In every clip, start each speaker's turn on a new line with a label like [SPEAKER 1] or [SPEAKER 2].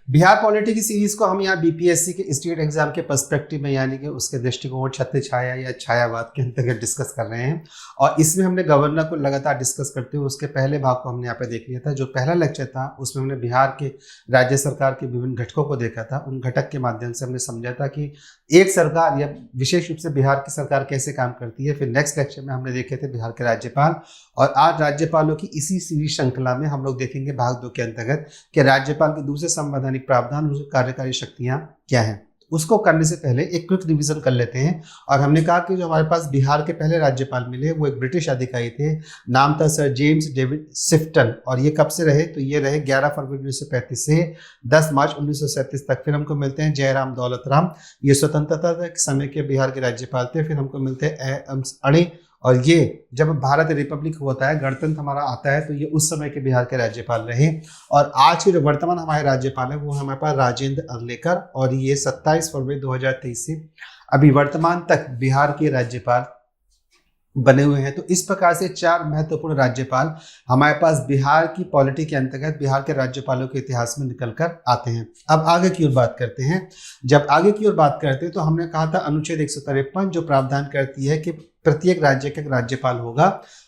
[SPEAKER 1] Bihar polity की series को हम यहाँ बीपीएससी के स्टेट एग्जाम के पर्सपेक्टिव में यानी कि उसके दृष्टिकोण छत्र छाया या छायावाद के अंतर्गत डिस्कस कर रहे हैं। और इसमें हमने गवर्नर को लगातार डिस्कस करते हुए उसके पहले भाग को हमने यहाँ पे देख लिया था। जो पहला लेक्चर था उसमें हमने बिहार के राज्य सरकार के विभिन्न घटकों को देखा था। उन घटक के माध्यम से हमने समझा था कि एक सरकार या विशेष रूप से बिहार की सरकार कैसे काम करती है। फिर नेक्स्ट लेक्चर में हमने देखे थे बिहार के राज्यपाल, और आज राज्यपालों की इसी सीरीज श्रृंखला में हम लोग देखेंगे भाग 2 के अंतर्गत कि राज्यपाल के दूसरे संवैधानिक प्रावधान, उसकी कार्यकारी शक्तियां क्या हैं। उसको करने से पहले एक क्विक रिवीजन कर लेते हैं। और हमने कहा कि जो हमारे पास बिहार के पहले राज्यपाल मिले वो एक ब्रिटिश अधिकारी थे, नाम था सर जेम्स डेविड सिफ्टन। और ये कब से रहे, तो ये रहे 11 फरवरी 1935 से 10 मार्च 1937 तक। फिर हमको मिलते हैं जयराम दौलत राम, ये स्वतंत्रता के समय के बिहार के राज्यपाल थे। फिर हमको मिलते हैं अणी, और ये जब भारत रिपब्लिक होता है, गणतंत्र हमारा आता है, तो ये उस समय के बिहार के राज्यपाल रहे। और आज के जो वर्तमान हमारे राज्यपाल है वो हमारे पास राजेंद्र अर्लेकर, और ये 27 फरवरी 2023 से अभी वर्तमान तक बिहार के राज्यपाल बने हुए हैं। तो इस प्रकार से 4 महत्वपूर्ण राज्यपाल हमारे पास बिहार की पॉलिटी के अंतर्गत बिहार के राज्यपालों के इतिहास में निकल कर आते हैं। अब आगे की ओर बात करते हैं। जब आगे की ओर बात करते हैं तो हमने कहा था अनुच्छेद 153 जो प्रावधान करती है कि प्रत्येक राज्य का एक राज्यपाल होगा,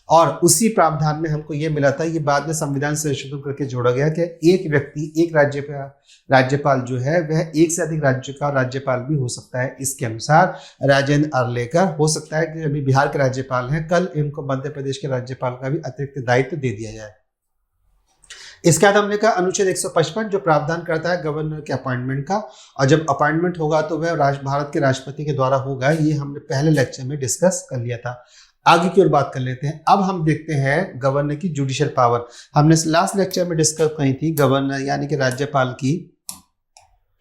[SPEAKER 1] और उसी प्रावधान में हमको ये मिला था, ये बाद में संविधान से संशोधन करके जोड़ा गया कि एक व्यक्ति एक राज्यपाल जो है वह एक से अधिक राज्य का राज्यपाल भी हो सकता है। इसके अनुसार राजेंद्र अर्लेकर हो सकता है कि अभी बिहार के राज्यपाल हैं, कल इनको मध्य प्रदेश के राज्यपाल का भी अतिरिक्त दायित्व दे दिया जाए। इसके बाद हमने कहा अनुच्छेद 155 जो प्रावधान करता है गवर्नर के अपॉइंटमेंट का, और जब अपॉइंटमेंट होगा तो वह भारत के राष्ट्रपति के द्वारा होगा। ये हमने पहले लेक्चर में डिस्कस कर लिया था। आगे की ओर बात कर लेते हैं। अब हम देखते हैं गवर्नर की जुडिशियल पावर। हमने लास्ट लेक्चर में डिस्कस की थी गवर्नर यानी कि राज्यपाल की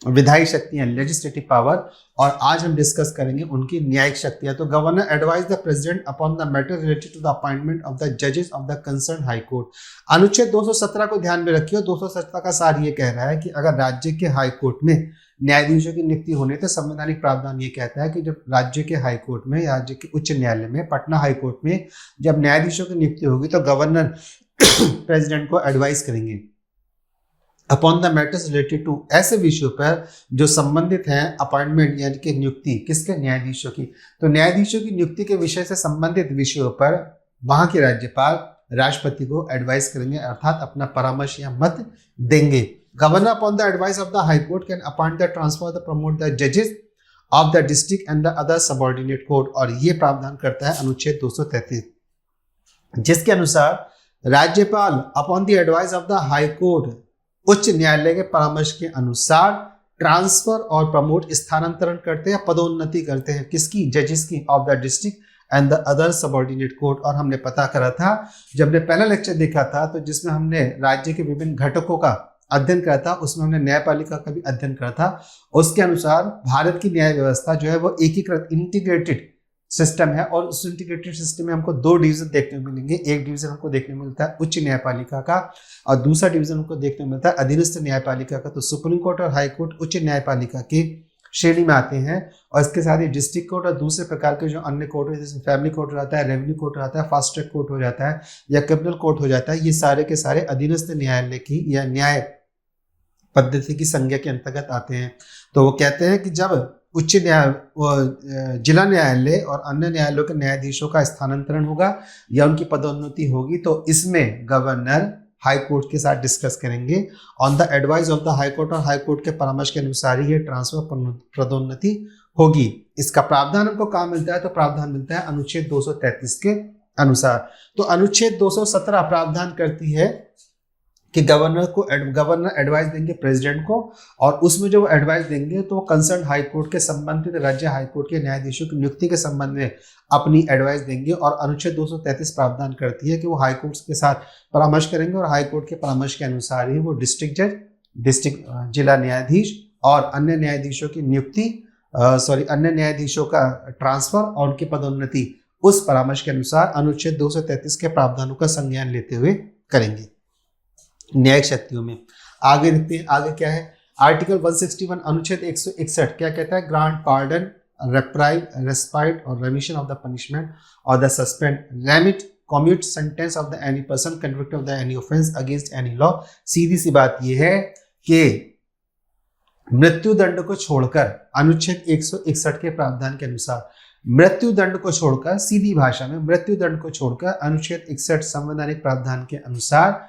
[SPEAKER 1] विधायी शक्तियां, लेजिस्लेटिव पावर, और आज हम डिस्कस करेंगे उनकी न्यायिक शक्तियां। तो governor advise the president upon the matter related to the appointment of the जजेस of the concern high court. अनुच्छेद 217 को ध्यान में रखिए। 217 का सार ये कह रहा है कि अगर राज्य के हाई कोर्ट में न्यायाधीशों की नियुक्ति होने, तो संवैधानिक प्रावधान ये कहता है कि जब राज्य के हाई कोर्ट में या राज्य के उच्च न्यायालय में, पटना हाई कोर्ट में जब न्यायाधीशों की नियुक्ति होगी तो गवर्नर प्रेसिडेंट को एडवाइस करेंगे upon the matters related to, ऐसे विषयों पर जो संबंधित हैं अपॉइंटमेंट यानी कि नियुक्ति किसके, न्यायाधीशों की। तो न्यायाधीशों की नियुक्ति के विषय से संबंधित विषयों पर वहां के राज्यपाल राष्ट्रपति को एडवाइस करेंगे, अर्थात अपना परामर्श या मत देंगे। Governor upon the advice of the high court can appoint the transfer the promote the जजेस of the district and the other subordinate court. और ये प्रावधान करता है अनुच्छेद 233, जिसके अनुसार राज्यपाल upon the advice of the high court, उच्च न्यायालय के परामर्श के अनुसार ट्रांसफर और प्रमोट, स्थानांतरण करते हैं, पदोन्नति करते हैं किसकी, जजेस की, of the district and the other subordinate court. और हमने पता करा था जब हमने पहला लेक्चर देखा था तो जिसमें हमने राज्य के विभिन्न घटकों का अध्ययन करा था, उसमें हमने न्यायपालिका का भी अध्ययन करा था। उसके अनुसार भारत की न्याय व्यवस्था जो है वो एकीकृत इंटीग्रेटेड सिस्टम है, और उस इंटीग्रेटेड सिस्टम में हमको 2 डिवीजन देखने को मिलेंगे। एक डिवीजन हमको देखने को मिलता है उच्च न्यायपालिका का, और दूसरा डिवीजन हमको देखने को मिलता है अधीनस्थ न्यायपालिका का। तो सुप्रीम कोर्ट और हाई कोर्ट उच्च न्यायपालिका की श्रेणी में आते हैं, और इसके साथ ही डिस्ट्रिक्ट कोर्ट और दूसरे प्रकार के जो अन्य कोर्ट है, जैसे फैमिली कोर्ट हो जाता है, रेवेन्यू कोर्ट हो जाता है, फास्ट ट्रैक कोर्ट हो जाता है, या क्रिमिनल कोर्ट हो जाता है, ये सारे के सारे अधीनस्थ न्यायालय की या न्याय पद्धति की संज्ञा के अंतर्गत आते हैं। तो वो कहते हैं कि जब उच्च जिला न्यायालय और अन्य न्यायालयों के न्यायाधीशों का स्थानांतरण होगा या उनकी पदोन्नति होगी, तो इसमें गवर्नर हाई कोर्ट के साथ डिस्कस करेंगे on the advice of the high court, और हाई कोर्ट के परामर्श के अनुसार ही ये ट्रांसफर पदोन्नति होगी। इसका प्रावधान हमको कहाँ मिलता है, तो प्रावधान मिलता है अनुच्छेद 233 के अनुसार। तो अनुच्छेद 217 प्रावधान करती है कि गवर्नर एडवाइस देंगे प्रेसिडेंट को, और उसमें जो वो एडवाइस देंगे तो कंसर्न हाई कोर्ट के संबंधित राज्य हाई कोर्ट के न्यायाधीशों की नियुक्ति के संबंध में अपनी एडवाइस देंगे। और अनुच्छेद 233 प्रावधान करती है कि वो हाई कोर्ट के साथ परामर्श करेंगे, और हाई कोर्ट के परामर्श के अनुसार ही वो डिस्ट्रिक्ट जज, डिस्ट्रिक्ट जिला न्यायाधीश और अन्य न्यायाधीशों की नियुक्ति, अन्य न्यायाधीशों का ट्रांसफर और उनकी पदोन्नति उस परामर्श के अनुसार अनुच्छेद 233 के प्रावधानों का संज्ञान लेते हुए करेंगे। न्यायिक शक्तियों में आगे देखते हैं, आगे क्या है। आर्टिकल 161 अनुच्छेद 161 क्या कहता है, grant pardon, reprieve, respite or remission of the punishment or the suspend, remit, commute sentence of the any person convicted of the any offence against any law. सीधी सी बात यह है कि मृत्युदंड को छोड़कर अनुच्छेद 161 के प्रावधान के अनुसार, मृत्युदंड को छोड़कर, सीधी भाषा में मृत्युदंड को छोड़कर अनुच्छेद 61 संवैधानिक प्रावधान के अनुसार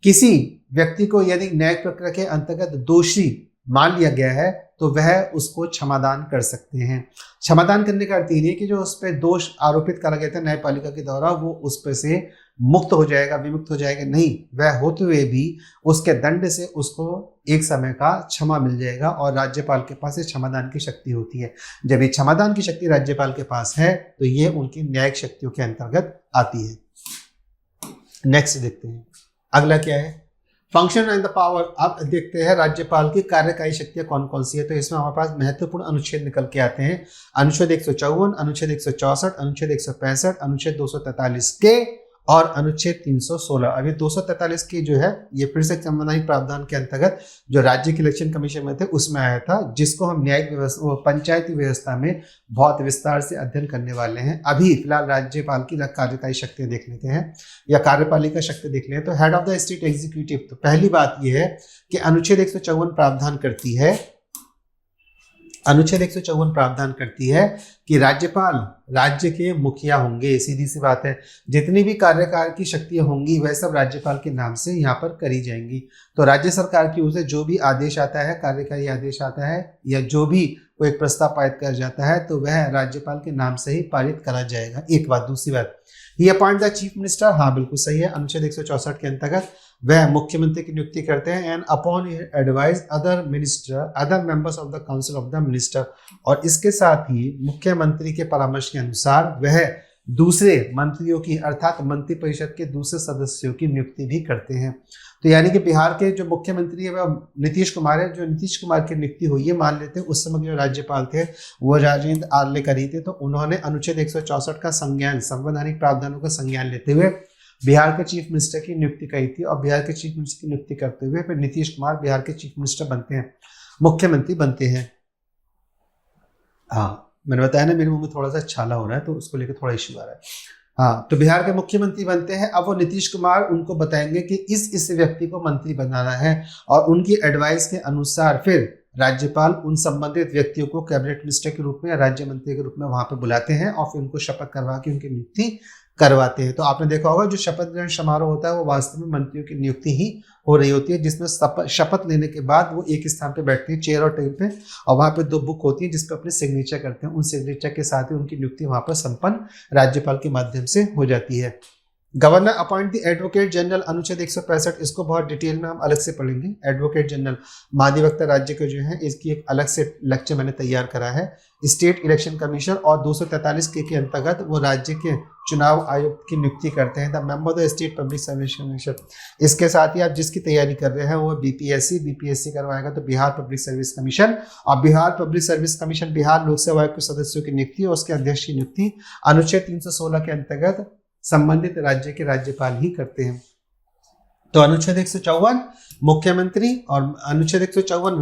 [SPEAKER 1] किसी व्यक्ति को यदि न्यायिक प्रक्रिया के अंतर्गत दोषी मान लिया गया है तो वह उसको क्षमादान कर सकते हैं। क्षमादान करने का अर्थ ये है कि जो उस पर दोष आरोपित करा गया था न्यायपालिका के द्वारा वो उस पर से मुक्त हो जाएगा, विमुक्त हो जाएगा, नहीं, वह होते हुए भी उसके दंड से उसको एक समय का क्षमा मिल जाएगा और राज्यपाल के पास ये क्षमादान की शक्ति होती है। जब ये क्षमादान की शक्ति राज्यपाल के पास है तो ये उनकी न्यायिक शक्तियों के अंतर्गत आती है। नेक्स्ट देखते हैं, अगला क्या है, फंक्शन एंड द पावर। अब देखते हैं राज्यपाल की कार्यकारी शक्तियां कौन कौन सी है। तो इसमें हमारे पास महत्वपूर्ण अनुच्छेद निकल के आते हैं, अनुच्छेद 154, अनुच्छेद 164, अनुच्छेद 165, अनुच्छेद 243 के और अनुच्छेद 316। अभी 243 की जो है ये फिर से संवैधानिक प्रावधान के अंतर्गत जो राज्य के इलेक्शन कमीशन में थे उसमें आया था, जिसको हम न्यायिक व्यवस्था, पंचायती व्यवस्था में बहुत विस्तार से अध्ययन करने वाले हैं। अभी फिलहाल राज्यपाल की कार्यकारी शक्तियां देख लेते हैं या कार्यपालिका शक्ति देख लें। तो head of the state executive, तो पहली बात यह है कि अनुच्छेद 154 प्रावधान करती है, अनुच्छेद 154 प्रावधान करती है कि राज्यपाल राज्य के मुखिया होंगे। सीधी सी बात है, जितनी भी कार्यकाल की शक्तियां होंगी वह सब राज्यपाल के नाम से यहाँ पर करी जाएंगी। तो राज्य सरकार की ओर से जो भी आदेश आता है, कार्यकारी आदेश आता है या जो भी कोई प्रस्ताव पारित कर जाता है तो वह राज्यपाल के नाम से ही पारित करा जाएगा। एक बात। दूसरी बात, ही अपॉइंट द चीफ मिनिस्टर, हाँ बिल्कुल सही है, अनुच्छेद 164 के अंतर्गत वह मुख्यमंत्री की नियुक्ति करते हैं and upon advice other minister, other members of the council of the minister, और इसके साथ ही मुख्यमंत्री के परामर्श के अनुसार वह दूसरे मंत्रियों की अर्थात मंत्रिपरिषद के दूसरे सदस्यों की नियुक्ति भी करते हैं। तो यानी कि बिहार के जो मुख्यमंत्री है वह नीतीश कुमार है, जो नीतीश कुमार की नियुक्ति हुई है, मान लेते हैं उस समय जो राज्यपाल थे वो राजेंद्र आर्ले करी थे, तो उन्होंने अनुच्छेद 164 का संज्ञान, संवैधानिक प्रावधानों का संज्ञान लेते हुए बिहार के चीफ मिनिस्टर की नियुक्ति करी थी और बिहार के चीफ मिनिस्टर की नियुक्ति करते हुए फिर नीतीश कुमार बिहार के चीफ मिनिस्टर बनते हैं, मुख्यमंत्री बनते हैं। हाँ मैंने बताया ना मेरे मुंह में थोड़ा सा छाला हो रहा है तो उसको लेकर थोड़ा इश्यू आ रहा है। हाँ, तो बिहार के मुख्यमंत्री बनते हैं। अब वो नीतीश कुमार उनको बताएंगे कि इस व्यक्ति को मंत्री बनाना है और उनकी एडवाइस के अनुसार फिर राज्यपाल उन संबंधित व्यक्तियों को कैबिनेट मिनिस्टर के रूप में या राज्य मंत्री के रूप में वहां पर बुलाते हैं और फिर उनको शपथ करवा के उनकी नियुक्ति करवाते हैं। तो आपने देखा होगा जो शपथ ग्रहण समारोह होता है वो वास्तव में मंत्रियों की नियुक्ति ही हो रही होती है, जिसमें शपथ लेने के बाद वो एक स्थान पे बैठते हैं चेयर और टेबल पे और वहां पे 2 बुक होती है जिसपे अपने सिग्नेचर करते हैं। उन सिग्नेचर के साथ ही उनकी नियुक्ति वहां पर संपन्न राज्यपाल के माध्यम से हो जाती है। Governor appoint the advocate general, अनुच्छेद 165, इसको बहुत डिटेल में हम अलग से पढ़ेंगे। एडवोकेट जनरल महाधिवक्ता राज्य के जो है इसकी एक अलग से लेक्चर मैंने तैयार करा है। स्टेट इलेक्शन कमीशन और 243 के अंतर्गत वो राज्य के चुनाव आयुक्त की नियुक्ति करते हैं, the member of the state public service commission. इसके साथ ही आप जिसकी तैयारी कर रहे हैं वो बीपीएससी करवाएगा तो बिहार पब्लिक सर्विस कमीशन, और Bihar public service commission Bihar लोक सेवा आयोग के सदस्यों की नियुक्ति और उसके अध्यक्ष की नियुक्ति अनुच्छेद 316 के अंतर्गत संबंधित राज्य के राज्यपाल ही करते हैं। तो अनुच्छेद 154 मुख्यमंत्री और अनुच्छेद 154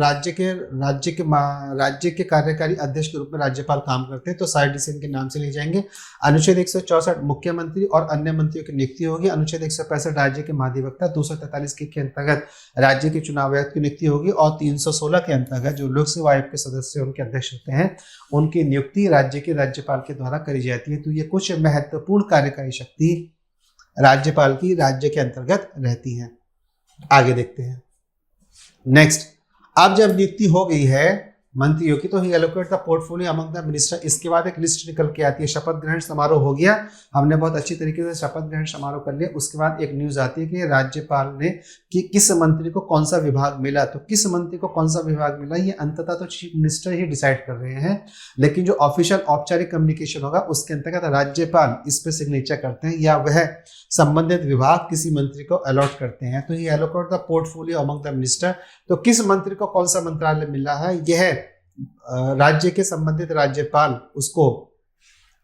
[SPEAKER 1] राज्य के कार्यकारी अध्यक्ष के रूप में राज्यपाल काम करते हैं, तो साइड डिसीजन के नाम से ले जाएंगे। अनुच्छेद 164 मुख्यमंत्री और अन्य मंत्रियों की नियुक्ति होगी। अनुच्छेद 165 राज्य के महाधिवक्ता, 243 के अंतर्गत राज्य के चुनाव आयुक्त की नियुक्ति होगी और 316 के अंतर्गत जो लोक सेवा आयोग के सदस्य उनके अध्यक्ष होते हैं उनकी नियुक्ति राज्य के राज्यपाल के द्वारा करी जाती है। तो ये कुछ महत्वपूर्ण कार्यकारी शक्ति राज्यपाल की राज्य के अंतर्गत रहती है। आगे देखते हैं नेक्स्ट। अब जब नियुक्ति हो गई है मंत्रियों की तो he allocate the portfolio among the minister. इसके बाद एक लिस्ट निकल के आती है। शपथ ग्रहण समारोह हो गया, हमने बहुत अच्छी तरीके से शपथ ग्रहण समारोह कर लिया। उसके बाद एक न्यूज आती है कि राज्यपाल ने कि किस मंत्री को कौन सा विभाग मिला। तो किस मंत्री को कौन सा विभाग मिला ये अंततः तो चीफ मिनिस्टर ही डिसाइड कर रहे हैं, लेकिन जो ऑफिशियल औपचारिक कम्युनिकेशन होगा उसके अंतर्गत राज्यपाल इस पे सिग्नेचर करते हैं या वह संबंधित विभाग किसी मंत्री को अलॉट करते हैं। तो ये allocate the portfolio among the minister, तो किस मंत्री को कौन सा मंत्रालय मिला है यह राज्य के संबंधित राज्यपाल उसको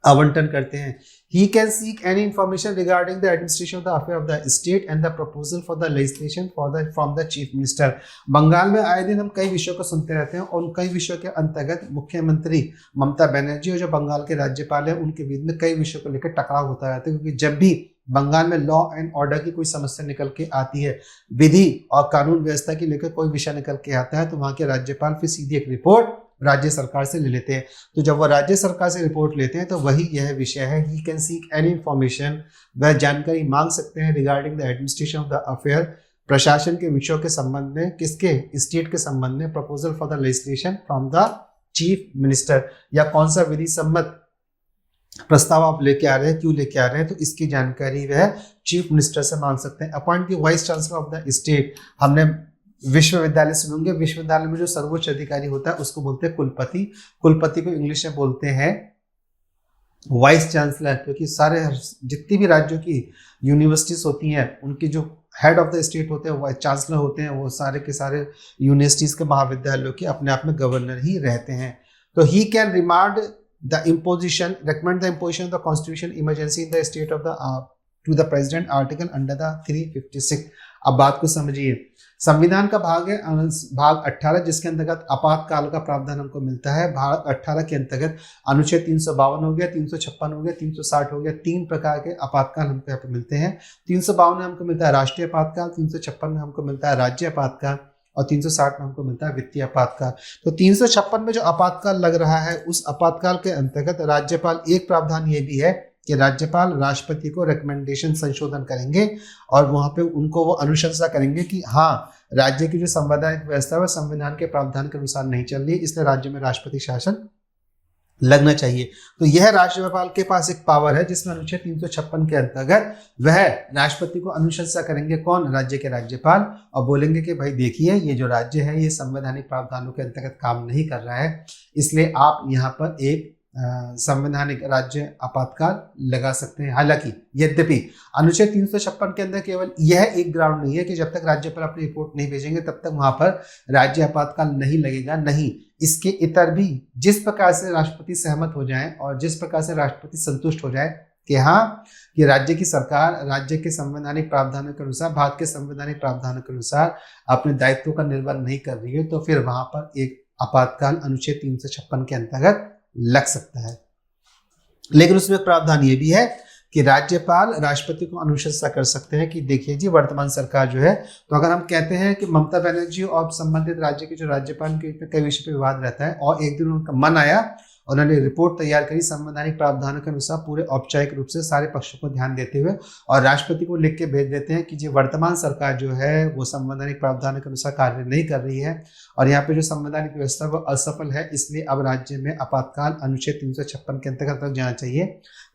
[SPEAKER 1] आवंटन करते हैं। He can seek any information regarding the administration of the affair of the state and the proposal for the legislation from the chief minister। Bengal में आए दिन हम कई विषयों को सुनते रहते हैं और उन कई विषयों के अंतर्गत मुख्यमंत्री ममता बनर्जी और जो बंगाल के राज्यपाल हैं उनके बीच में कई विषयों को लेकर टकराव होता रहता है, क्योंकि जब भी बंगाल में लॉ एंड ऑर्डर की कोई समस्या निकल के आती है, विधि और कानून व्यवस्था की लेकर कोई विषय निकल के आता है, तो वहां के राज्यपाल फिर सीधी एक रिपोर्ट राज्य सरकार से ले लेते हैं। तो जब वो राज्य सरकार से रिपोर्ट लेते हैं तो वही यह विषय है, he can seek any information, वह जानकारी मांग सकते हैं regarding the administration of the affair, प्रशासन के विषयों के संबंध में, किसके, स्टेट के संबंध में, proposal for the legislation from the chief minister, या कौन सा विधि सम्मत प्रस्ताव आप लेके आ रहे हैं, क्यों लेके आ रहे हैं, तो इसकी जानकारी वह चीफ मिनिस्टर से मांग सकते हैं। Appoint the vice chancellor of the state, हमने विश्वविद्यालय सुनेंगे, विश्वविद्यालय में जो सर्वोच्च अधिकारी होता है उसको बोलते हैं कुलपति, कुलपति को इंग्लिश में बोलते हैं वाइस चांसलर, क्योंकि सारे जितनी भी राज्यों की यूनिवर्सिटीज होती हैं उनकी जो हेड ऑफ द स्टेट होते हैं, वाइस चांसलर होते हैं, वो सारे के सारे यूनिवर्सिटीज के महाविद्यालयों के अपने आप में गवर्नर ही रहते हैं। तो he can remand the imposition, recommend the imposition of the constitution emergency in the state of the to the president article under the 356। अब बात को समझिए, संविधान का भाग है भाग 18 जिसके अंतर्गत आपातकाल का प्रावधान हमको मिलता है। भाग 18 के अंतर्गत अनुच्छेद 352 हो गया, 356 हो गया, 360 हो गया, 3 प्रकार के आपातकाल हमको यहाँ पे मिलते हैं। 352 में हमको मिलता है राष्ट्रीय आपातकाल, 356 में हमको मिलता है राज्य आपातकाल और 360 में हमको मिलता है वित्तीय आपातकाल। तो 356 में जो आपातकाल लग रहा है उस आपातकाल के अंतर्गत राज्यपाल, एक प्रावधान ये भी है कि राज्यपाल राष्ट्रपति को रिकमेंडेशन संशोधन करेंगे और वहां पे उनको वो अनुशंसा करेंगे कि हाँ राज्य की जो संवैधानिक व्यवस्था है संविधान के प्रावधान के अनुसार नहीं चल रही, इसलिए राज्य में राष्ट्रपति शासन लगना चाहिए। तो यह राज्यपाल के पास एक पावर है जिसमें अनुच्छेद 356 के अंतर्गत वह राष्ट्रपति को अनुशंसा करेंगे, कौन, राज्य के राज्यपाल, और बोलेंगे कि भाई देखिए ये जो राज्य है ये संवैधानिक प्रावधानों के अंतर्गत काम नहीं कर रहा है, इसलिए आप यहाँ पर एक संवैधानिक राज्य आपातकाल लगा सकते हैं। हालांकि यद्यपि अनुच्छेद 356 के अंदर केवल यह एक ग्राउंड नहीं है कि जब तक राज्यपाल अपनी रिपोर्ट नहीं भेजेंगे तब तक वहां पर राज्य आपातकाल नहीं लगेगा, नहीं, इसके इतर भी जिस प्रकार से राष्ट्रपति सहमत हो जाए और जिस प्रकार से राष्ट्रपति संतुष्ट हो जाए कि हाँ कि राज्य की सरकार राज्य के संवैधानिक प्रावधानों के अनुसार, भारत के संवैधानिक प्रावधानों के अनुसार अपने दायित्वों का निर्वहन नहीं कर रही है, तो फिर वहां पर एक आपातकाल अनुच्छेद 356 के अंतर्गत लग सकता है। लेकिन उसमें प्रावधान ये भी है कि राज्यपाल राष्ट्रपति को अनुशंसा कर सकते हैं कि देखिए जी वर्तमान सरकार जो है, तो अगर हम कहते हैं कि ममता बनर्जी और संबंधित राज्य के जो राज्यपाल के कई विषय पर विवाद रहता है और एक दिन उनका मन आया, उन्होंने रिपोर्ट तैयार करी संवैधानिक प्रावधानों के अनुसार पूरे औपचारिक रूप से सारे पक्षों को ध्यान देते हुए और राष्ट्रपति को लिख के भेज देते हैं कि जी वर्तमान सरकार जो है वो संवैधानिक प्रावधानों के अनुसार कार्य नहीं कर रही है और यहाँ पे जो संवैधानिक व्यवस्था वो असफल है, इसलिए अब राज्य में आपातकाल अनुच्छेद 356 के अंतर्गत तक जाना चाहिए।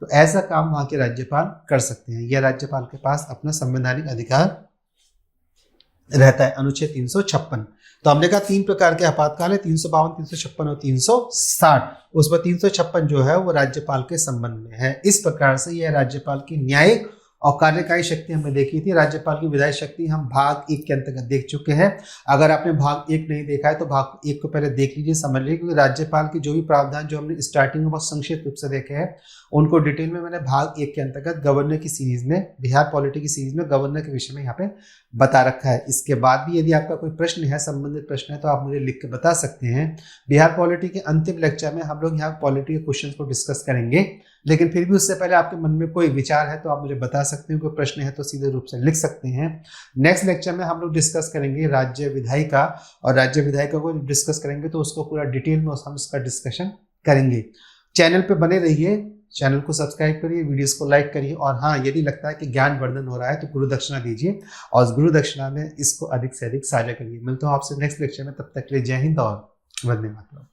[SPEAKER 1] तो ऐसा काम वहाँ के राज्यपाल कर सकते हैं, यह राज्यपाल के पास अपना संवैधानिक अधिकार रहता है, अनुच्छेद 356। तो हमने कहा 3 प्रकार के आपातकाल है, 352, 356 और 360। उसमें 356 जो है वो राज्यपाल के संबंध में है। इस प्रकार से यह राज्यपाल की न्यायिक और कार्यकारी शक्ति हमने देखी थी। राज्यपाल की विधायी शक्ति हम भाग 1 के अंतर्गत देख चुके हैं। अगर आपने भाग 1 नहीं देखा है तो भाग 1 को पहले देख लीजिए, समझ लीजिए, क्योंकि राज्यपाल के जो भी प्रावधान जो हमने स्टार्टिंग में बहुत संक्षिप्त रूप से देखे हैं उनको डिटेल में मैंने भाग 1 के अंतर्गत गवर्नर की सीरीज में, बिहार पॉलिटी की सीरीज में गवर्नर के विषय में यहाँ पे बता रखा है। इसके बाद भी यदि आपका कोई प्रश्न है, संबंधित प्रश्न है, तो आप मुझे लिख के बता सकते हैं। बिहार पॉलिटी के अंतिम लेक्चर में हम लोग यहाँ पॉलिटी के क्वेश्चन को डिस्कस करेंगे, लेकिन फिर भी उससे पहले आपके मन में कोई विचार है तो आप मुझे बता सकते हैं, कोई प्रश्न है तो सीधे रूप से लिख सकते हैं। नेक्स्ट लेक्चर में हम लोग डिस्कस करेंगे राज्य विधायिका, और राज्य विधायिका को डिस्कस करेंगे तो उसको पूरा डिटेल में हम उसका डिस्कशन करेंगे। चैनल पे बने रहिए, चैनल को सब्सक्राइब करिए, वीडियोस को लाइक करिए, और हाँ यदि लगता है कि ज्ञान वर्धन हो रहा है तो गुरु दक्षिणा दीजिए और उस गुरु दक्षिणा में इसको अधिक से अधिक साझा करिए। मिलता हूँ आपसे नेक्स्ट लेक्चर में, तब तक के लिए जय हिंद और वंदे मातरम।